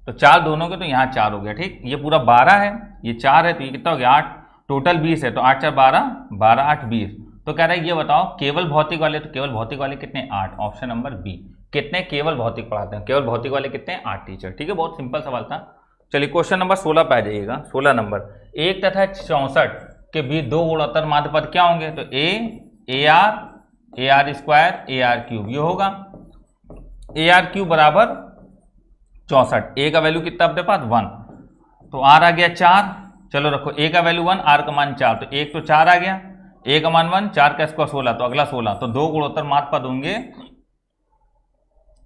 तो 4 दोनों के, तो यहाँ 4 हो गया। ठीक, ये पूरा 12 है, ये 4 है, तो ये कितना हो गया 8, टोटल 20 है, तो 8 4 12, 12 8 20। तो कह रहा है ये बताओ केवल भौतिक वाले, तो केवल भौतिक वाले कितने 8, ऑप्शन नंबर बी। कितने केवल भौतिक पढ़ाते हैं, केवल भौतिक वाले कितने 8 टीचर। ठीक है, बहुत सिंपल सवाल था। चलिए क्वेश्चन नंबर 16 पे आ जाइएगा। 16 नंबर, 1 तथा 64 के बीच दो गुणोत्तर माध्य पद क्या होंगे। तो A R square A R cube, ये होगा ए आर क्यूब बराबर 64। ए का वैल्यू कितना अपने पास 1, तो आर आ गया 4। चलो रखो, ए का वैल्यू 1, आर का मान 4, तो 1 तो 4 आ गया, ए का मान 1, 4 का स्क्वायर 16, तो अगला 16। तो दो गुणोत्तर माध्य पद होंगे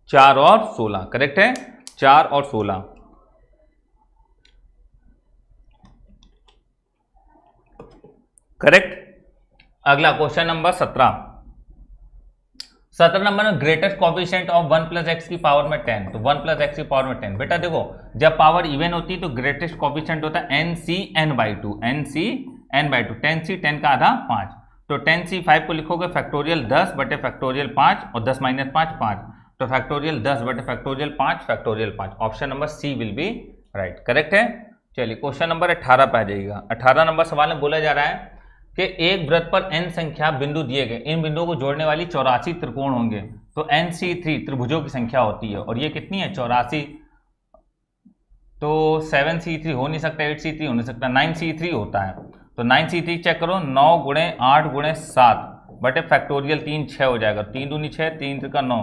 4 और 16, करेक्ट है, 4 और 16। करेक्ट। अगला क्वेश्चन नंबर 17। 17 नंबर में greatest coefficient of 1 plus x की पावर में 10, तो 1 प्लस एक्स की पावर में 10। बेटा देखो, जब पावर इवन होती है तो ग्रेटेस्ट कोएफिशिएंट होता है NC(n/2), NC(n/2), 10C 10 का आधा 5, तो 10C 5 को लिखोगे फैक्टोरियल 10 बटे फैक्टोरियल 5 और 10 माइनस 5 5, तो फैक्टोरियल 10 बटे factorial 5 factorial 5। Option number C will be right, correct है। चलिए क्वेश्चन नंबर 18 पे आ जाइएगा। 18 नंबर सवाल में बोला जा रहा है कि एक वृत्त पर n संख्या बिंदु दिए गए, इन बिंदुओं को जोड़ने वाली 84 त्रिकोण होंगे, तो NC3 त्रिभुजों की संख्या होती है, और ये कितनी है 84, तो 7C3 हो नहीं सकता, 8C3 हो नहीं सकता, 9C3 होता है। तो 9C3 चेक करो, 9 गुणे 8 गुणे 7 बटे फैक्टोरियल 3 6 हो जाएगा, 3 दूनी 6, 3 त्रिका 9,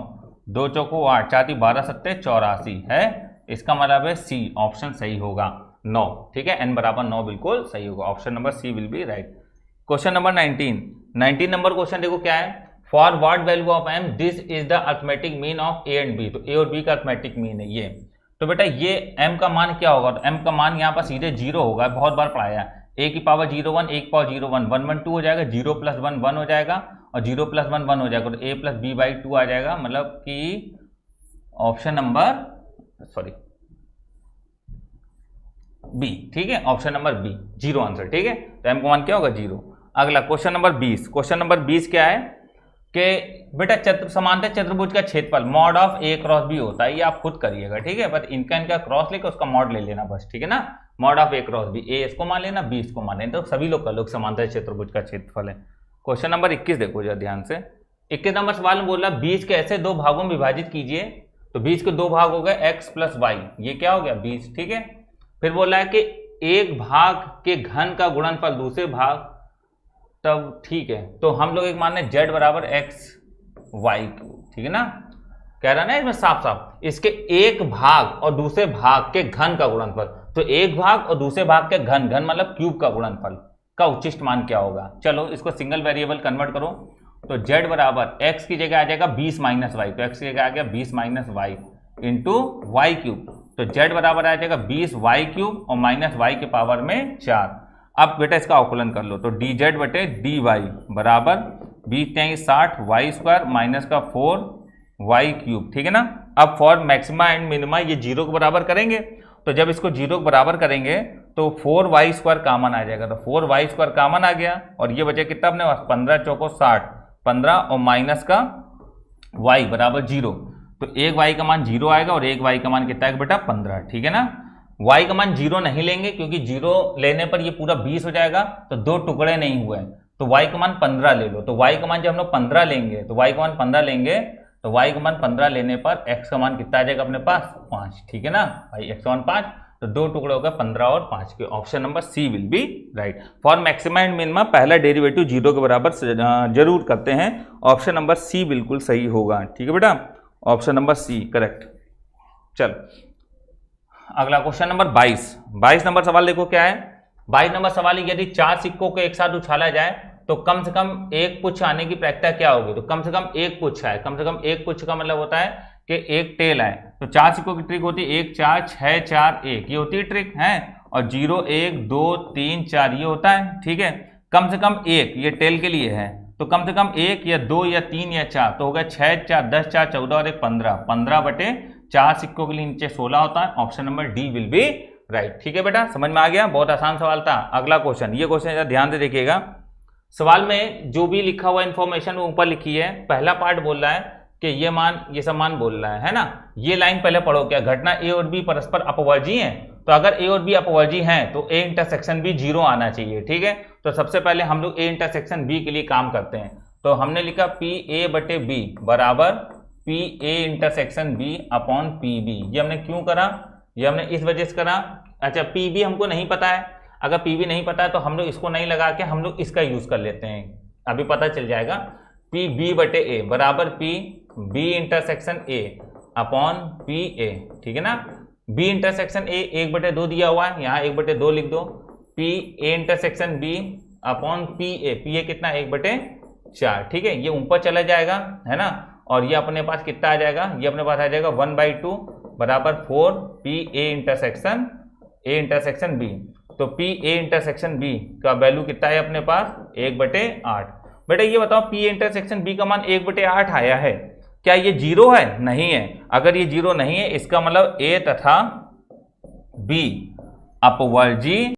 2 चौको 8, 4 12 7 84 है। इसका मतलब है सी ऑप्शन सही होगा 9। ठीक है, n बराबर 9 बिल्कुल सही होगा, option number C will be right. Question number 19 number question देखो क्या है, for what value of m this is the arithmetic mean of a and b। तो a और b का अरिथमेटिक मीन है ये। तो बेटा ये m का मान क्या होगा, तो m का मान यहाँ पर सीधे 0 होगा, बहुत बार पढ़ाया, a की पावर 0 1, a की पावर 0 1, 1 1 2 हो जाएगा, 0 प्लस 1 1 हो जाएगा, और 0 प्लस 1 1 हो जाएगा, तो a प्लस b बाई 2 आ जाएगा, मतलब कि ऑप्शन नंबर सॉरी बी। ठीक है, ऑप्शन नंबर बी 0 आंसर। ठीक है, तो m का मान क्या होगा 0। अगला क्वेश्चन नंबर 20। क्वेश्चन नंबर 20 क्या है कि बेटा समांतर चतुर्भुज का क्षेत्रफल mod of A cross B होता है, ये आप खुद करिएगा, ठीक है। बस इनका क्रॉस लेकर उसका मॉड ले लेना बस, ठीक है ना। Mod of A cross B, A इसको मान लेना, बी इसको मान लेना, तो सभी लोग कर लो समांतर चतुर्भुज का क्षेत्रफल है। क्वेश्चन नंबर 21 देखो जरा ध्यान से। 21 नंबर सवाल में बोल रहा 20 के ऐसे दो भागों में विभाजित कीजिए, तो 20 के दो भाग हो गए x प्लस वाई, ये क्या हो गया 20, ठीक है। फिर बोल रहा है कि एक भाग के घन का गुणनफल दूसरे भाग, तब ठीक है, तो हम लोग एक मान रहे z बराबर x y, ठीक है ना। कह रहा ना इसमें साफ साफ इसके एक भाग और दूसरे भाग के घन का गुणनफल, तो एक भाग और दूसरे भाग के घन, घन मतलब क्यूब का गुणनफल का उच्चिष्ट मान क्या होगा। चलो इसको सिंगल वेरिएबल कन्वर्ट करो, तो z बराबर x की जगह आ जाएगा 20 माइनस वाई, तो x की जगह आ गया 20 minus Y into Y cube, तो z बराबर आ जाएगा 20 वाई क्यूब और माइनस वाई के पावर में 4। अब बेटा इसका अवकलन कर लो, तो डी जेड बटे डी वाई बराबर 20 × 60 वाई स्क्वायर माइनस का 4 वाई क्यूब, ठीक है ना। अब फॉर मैक्सिमा एंड मिनिमा ये 0 के बराबर करेंगे, तो जब इसको 0 के बराबर करेंगे तो 4 वाई स्क्वायर कॉमन आ जाएगा, तो 4 वाई स्क्वायर कॉमन आ गया और ये बचे कितना अपने पास 15 चौको 60, 15 और माइनस का y बराबर 0, तो एक y का मान 0 आएगा और एक y का मान कितना आएगा बेटा 15, ठीक है ना। y का मान 0 नहीं लेंगे क्योंकि 0 लेने पर ये पूरा 20 हो जाएगा, तो दो टुकड़े नहीं हुए, तो y का मान 15 ले लो, तो y का मान जब हम लोग 15 लेंगे, तो y का मान 15 लेंगे, तो y का मान 15 लेने पर x का मान कितना आ जाएगा अपने पास 5, ठीक है ना भाई, x का मान 5, तो दो टुकड़े हो गए 15 और 5 के। Option number C will be right. For maxima and minima पहला डेरिवेटिव 0 के बराबर जरूर करते हैं, ऑप्शन नंबर सी बिल्कुल सही होगा, ठीक है बेटा, ऑप्शन नंबर सी करेक्ट। चल अगला क्वेश्चन नंबर 22 नंबर सवाल देखो क्या है। 22 नंबर सवाल, यदि 4 सिक्कों को एक साथ उछाला जाए तो कम से कम एक पुच्छ आने की प्रायिकता क्या होगी, तो कम से कम एक पुच्छ आए, कम से कम एक पुच्छ का मतलब होता है कि एक टेल आए, तो 4 सिक्कों की ट्रिक होती है 1 4 6 4 1, ये होती है ट्रिक है, और 0 1 2 3 4 ये होता है, ठीक है। कम से कम एक, ये टेल के लिए है, तो कम से कम 1 या 2 या 3 या 4, तो हो गया 6 4 10 4 14 और 1 15, 15 बटे 4 सिक्कों के लिए नीचे 16 होता है, option number D will be right, ठीक है बेटा, समझ में आ गया, बहुत आसान सवाल था। अगला क्वेश्चन, ये क्वेश्चन ध्यान से देखिएगा, सवाल में जो भी लिखा हुआ इन्फॉर्मेशन वो ऊपर लिखी है, पहला पार्ट बोल रहा है कि ये सब मान बोल रहा है ना। ये लाइन पहले पढ़ो, क्या घटना ए और बी परस्पर अपवर्जी हैं, तो अगर ए और बी अपवर्जी हैं तो ए इंटरसेक्शन बी 0 आना चाहिए, ठीक है। तो सबसे पहले हम लोग ए इंटरसेक्शन बी के लिए काम करते हैं, तो हमने लिखा पी ए बटे बी बराबर P A intersection B upon P B. ये हमने क्यों करा, ये हमने इस वजह से करा, अच्छा पी बी हमको नहीं पता है, अगर पी बी नहीं पता है तो हम लोग इसको नहीं लगा के हम लोग इसका यूज कर लेते हैं, अभी पता चल जाएगा। पी बी बटे ए बराबर P B intersection A upon P A, ठीक है ना। बी इंटरसेक्शन ए 1/2 दिया हुआ है, यहाँ 1/2 लिख दो, P A intersection B upon P A कितना 1/4, ठीक है। ये ऊपर चला जाएगा है ना, और ये अपने पास कितना आ जाएगा, ये अपने पास आ जाएगा 1/2 बराबर 4 पी ए इंटरसेक्शन बी, तो पी ए इंटरसेक्शन बी का वैल्यू कितना है अपने पास 1/8। बेटा ये बताओ पी इंटरसेक्शन बी का मान 1/8 आया है, क्या ये 0 है, नहीं है। अगर ये 0 नहीं है इसका मतलब ए तथा बी अपवर्जी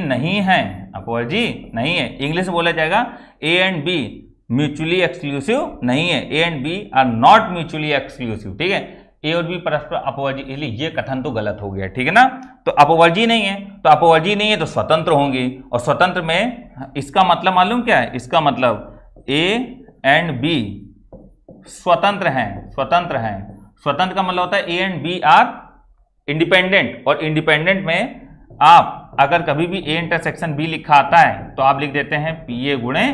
नहीं है, अपवर्जी नहीं है। इंग्लिश में बोला जाएगा A and B mutually exclusive नहीं है, A and B are not mutually exclusive, ठीक है। ए और बी परस्पर अपवर्जी, इसलिए ये कथन तो गलत हो गया, ठीक है ना। तो अपवर्जी नहीं है, तो अपवर्जी नहीं है तो स्वतंत्र होंगी, और स्वतंत्र में इसका मतलब मालूम क्या है, इसका मतलब ए एंड बी स्वतंत्र हैं, स्वतंत्र का मतलब होता है A and B are independent, और इंडिपेंडेंट में आप अगर कभी भी ए इंटरसेक्शन बी लिखा आता है तो आप लिख देते हैं पी ए गुणे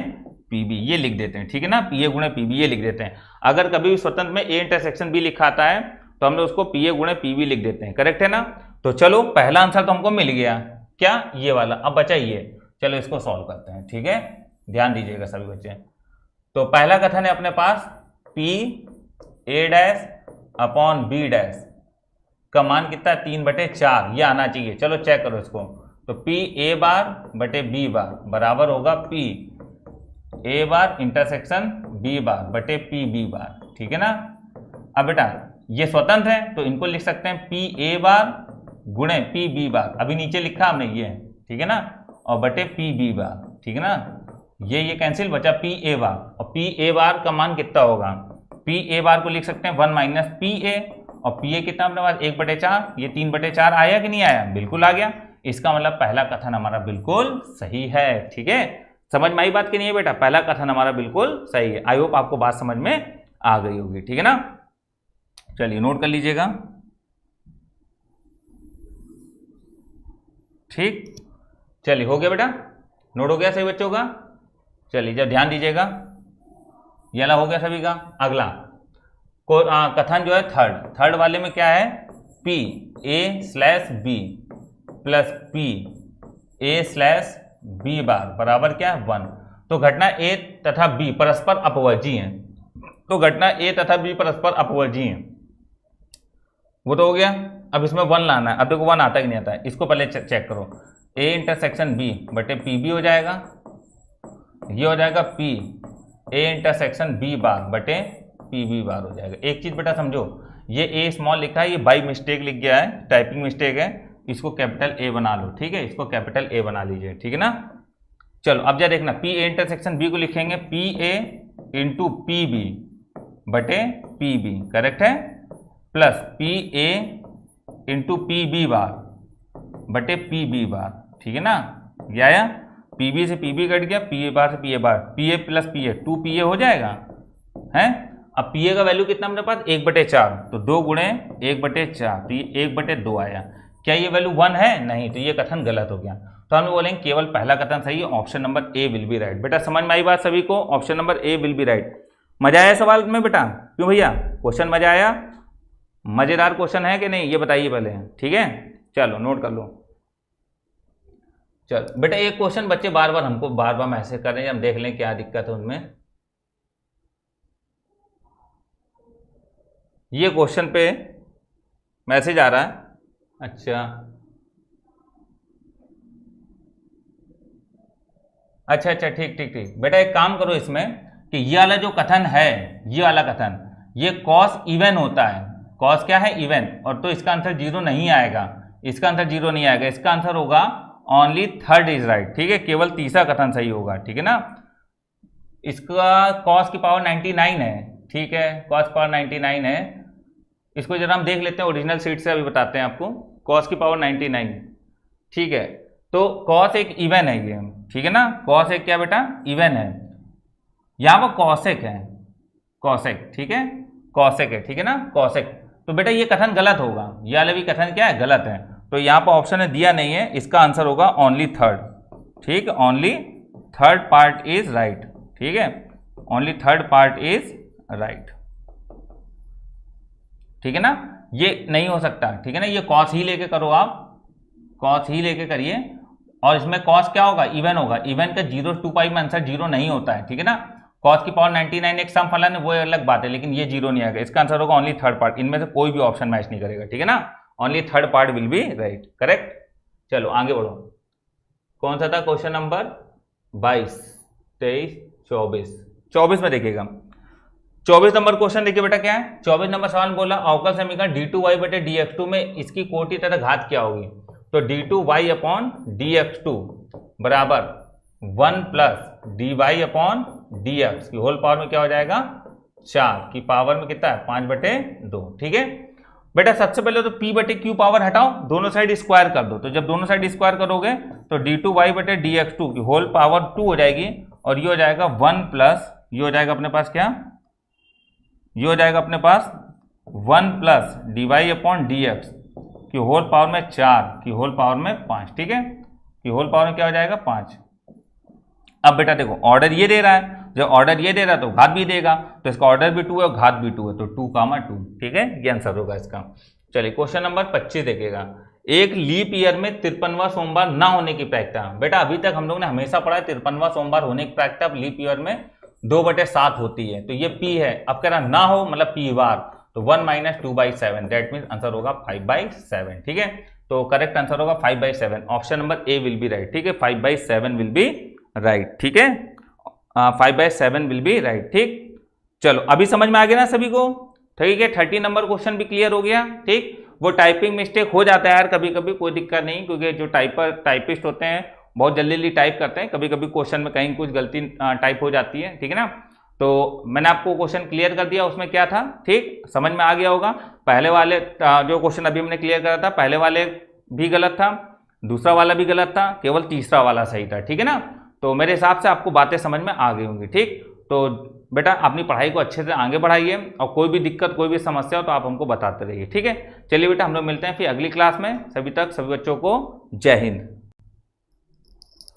पी बी, ये लिख देते हैं, ठीक है ना, पी ए गुणे पी बी ये लिख देते हैं। अगर कभी भी स्वतंत्र में ए इंटरसेक्शन बी लिखा आता है तो हम लोग उसको पी ए गुणे पी बी लिख देते हैं, करेक्ट है ना। तो चलो पहला आंसर तो हमको मिल गया, क्या ये वाला, अब बचा ये, चलो इसको सॉल्व करते हैं, ठीक है, ध्यान दीजिएगा सभी बच्चे। तो पहला कथन है अपने पास P A dash upon B dash का मान कितना 3/4 ये आना चाहिए, चलो चेक करो इसको, तो पी ए बार बटे बी बार बराबर होगा P A bar intersection B bar बटे पी बी बार, ठीक है ना। अब बेटा ये स्वतंत्र है तो इनको लिख सकते हैं पी ए बार गुणे पी बी बार, अभी नीचे लिखा हमने ये, ठीक है ना, और बटे पी बी बार, ठीक है ना। ये कैंसिल, बचा पी ए बार, और पी ए बार का मान कितना होगा, पी ए बार को लिख सकते हैं 1 माइनस पी ए, और पी ए कितना अपने पास 1/4, ये 3/4 आया कि नहीं आया, बिल्कुल आ गया। इसका मतलब पहला कथन हमारा बिल्कुल सही है, ठीक है। समझ में आई बात कि नहीं है बेटा, पहला कथन हमारा बिल्कुल सही है। आई होप आपको बात समझ में आ गई होगी, ठीक है ना। चलिए नोट कर लीजिएगा, ठीक। चलिए हो गया बेटा, नोट हो गया सही बच्चों का। चलिए जब ध्यान दीजिएगा, ये वाला हो गया सभी का। अगला कथन जो है थर्ड वाले में क्या है, P A slash B plus P A slash B bar बराबर क्या है 1। तो घटना ए तथा बी परस्पर अपवर्जी हैं, तो घटना ए तथा बी परस्पर अपवर्जी हैं, वो तो हो गया। अब इसमें 1 लाना है। अब देखो 1 आता कि नहीं आता है, इसको पहले चेक करो। ए इंटरसेक्शन बी बटे पी बी हो जाएगा, ये हो जाएगा P A intersection B bar बटे पी बी बार हो जाएगा। एक चीज बेटा समझो, ये ए स्मॉल लिखा है, ये बाई मिस्टेक लिख गया है, टाइपिंग मिस्टेक है, इसको कैपिटल ए बना लो, ठीक है, इसको कैपिटल ए बना लीजिए, ठीक है ना। चलो अब जा देखना, पी ए इंटरसेक्शन बी को लिखेंगे P A into P B बटे पी बी, करेक्ट है, plus P A into P B bar बटे पी बी बार, ठीक है ना। ये आया, पी बी से पी बी कट गया, पी ए बार से P A bar, P A plus P A 2 P A हो जाएगा, है। अब पी ए का वैल्यू कितना मेरे पास 1/4, तो 2 गुणे 1/4, तो ये 1/2 आया। क्या ये वैल्यू 1 है, नहीं, तो ये कथन गलत हो गया। तो हम बोलेंगे केवल पहला कथन सही है, option number A will be right. बेटा समझ में आई बात सभी को, option number A will be right. मजा आया सवाल में बेटा, क्यों भैया, क्वेश्चन मजा आया, मजेदार क्वेश्चन है कि नहीं, ये बताइए पहले, ठीक है। चलो नोट कर लो। चलो बेटा एक क्वेश्चन बच्चे बार बार मैसेज कर रहे हैं, हम देख लें क्या दिक्कत है उनमें। ये क्वेश्चन पे मैसेज आ रहा है, अच्छा, ठीक। बेटा एक काम करो इसमें कि ये वाला जो कथन है, ये वाला कथन, ये कॉस इवन होता है, कॉस क्या है, इवन, और तो इसका आंसर 0 नहीं आएगा, इसका आंसर 0 नहीं आएगा, इसका आंसर होगा ओनली थर्ड इज राइट, ठीक है, केवल तीसरा कथन सही होगा, ठीक है ना। इसका कॉस की पावर 99 है, ठीक है, कॉस पावर 99 है। इसको जरा हम देख लेते हैं ओरिजिनल सीट से, अभी बताते हैं आपको। कॉस की पावर 99, ठीक है, तो कॉस एक इवन है ये, ठीक है ना, कॉस एक क्या बेटा, इवन है, यहाँ पर कॉसेक है, कॉसेक, ठीक है, कॉसेक है, ठीक है ना, कॉसेक। तो बेटा ये कथन गलत होगा, ये वाला भी कथन क्या है, गलत है, तो यहाँ पर ऑप्शन में दिया नहीं है, इसका आंसर होगा ओनली थर्ड, ठीक है, only third part is right, ठीक है, only third part is right, ठीक है ना। ये नहीं हो सकता, ठीक है ना, ये कॉस ही लेके करो आप, कॉस ही लेके करिए, और इसमें कॉस क्या होगा, इवन होगा, इवन का 0 2 पाई में आंसर 0 नहीं होता है, ठीक है ना। कॉस की पावर 99 एक सम फलन है, वो अलग बात है, लेकिन ये 0 नहीं आएगा, इसका आंसर होगा ओनली थर्ड पार्ट, इनमें से कोई भी ऑप्शन मैच नहीं करेगा, ठीक है ना, only third part will be right, correct. चलो आगे बढ़ो, कौन सा था क्वेश्चन नंबर 22, 23, 24 में देखिएगा। 24 नंबर क्वेश्चन देखिए बेटा क्या है, 24 नंबर सवाल बोला अवकल समीकरण d2y बटे dx2 में इसकी कोटि तथा घात क्या होगी। तो d2y अपॉन dx2 बराबर 1 प्लस dy अपॉन dx की होल पावर में क्या हो जाएगा, 4 की पावर में कितना है 5/2, ठीक है बेटा। सबसे पहले तो p बटे q पावर हटाओ, दोनों साइड स्क्वायर कर दो, तो जब दोनों साइड स्क्वायर करोगे तो d2y बटे dx2 की होल पावर 2 हो जाएगी, और ये हो जाएगा 1 प्लस, ये हो जाएगा अपने पास क्या, ये हो जाएगा अपने पास 1 प्लस dy अपॉन dx की होल पावर में 4 की होल पावर में 5, ठीक है, की होल पावर में क्या हो जाएगा 5। अब बेटा देखो ऑर्डर ये दे रहा है, जब ऑर्डर ये दे रहा है तो घात भी देगा, तो इसका ऑर्डर भी 2 है और घात भी 2 है, तो 2, ठीक है, ये आंसर होगा इसका। चलिए क्वेश्चन नंबर 25 देखिएगा, एक लीप ईयर में 53वां सोमवार ना होने की प्रायिकता। बेटा अभी तक हम लोग ने हमेशा पढ़ा है 53वां सोमवार होने की प्रायिकता लीप ईयर में 2/7 होती है, तो ये p है, अब कह रहा ना हो मतलब p बार, तो 1 माइनस 2/7, दैट मीन आंसर होगा 5/7, ठीक है, तो करेक्ट आंसर होगा 5/7, option number A will be right, ठीक है, 5/7 विल बी राइट, ठीक है, 5/7 विल बी राइट, ठीक। चलो अभी समझ में आ गया ना सभी को, ठीक है। 30 नंबर क्वेश्चन भी क्लियर हो गया, ठीक। वो टाइपिंग मिस्टेक हो जाता है यार कभी कभी, कोई दिक्कत नहीं, क्योंकि जो टाइपिस्ट होते हैं बहुत जल्दी जल्दी टाइप करते हैं, कभी कभी क्वेश्चन में कहीं कुछ गलती टाइप हो जाती है, ठीक है ना। तो मैंने आपको क्वेश्चन क्लियर कर दिया, उसमें क्या था, ठीक समझ में आ गया होगा। पहले वाले जो क्वेश्चन अभी हमने क्लियर करा था, पहले वाले भी गलत था, दूसरा वाला भी गलत था, केवल तीसरा वाला सही था, ठीक है ना। तो मेरे हिसाब से आपको बातें समझ में आ गई होंगी, ठीक। तो बेटा अपनी पढ़ाई को अच्छे से आगे बढ़ाइए, और कोई भी दिक्कत कोई भी समस्या हो तो आप हमको बताते रहिए, ठीक है। चलिए बेटा हम लोग मिलते हैं फिर अगली क्लास में। सभी तक सभी बच्चों को जय हिंद।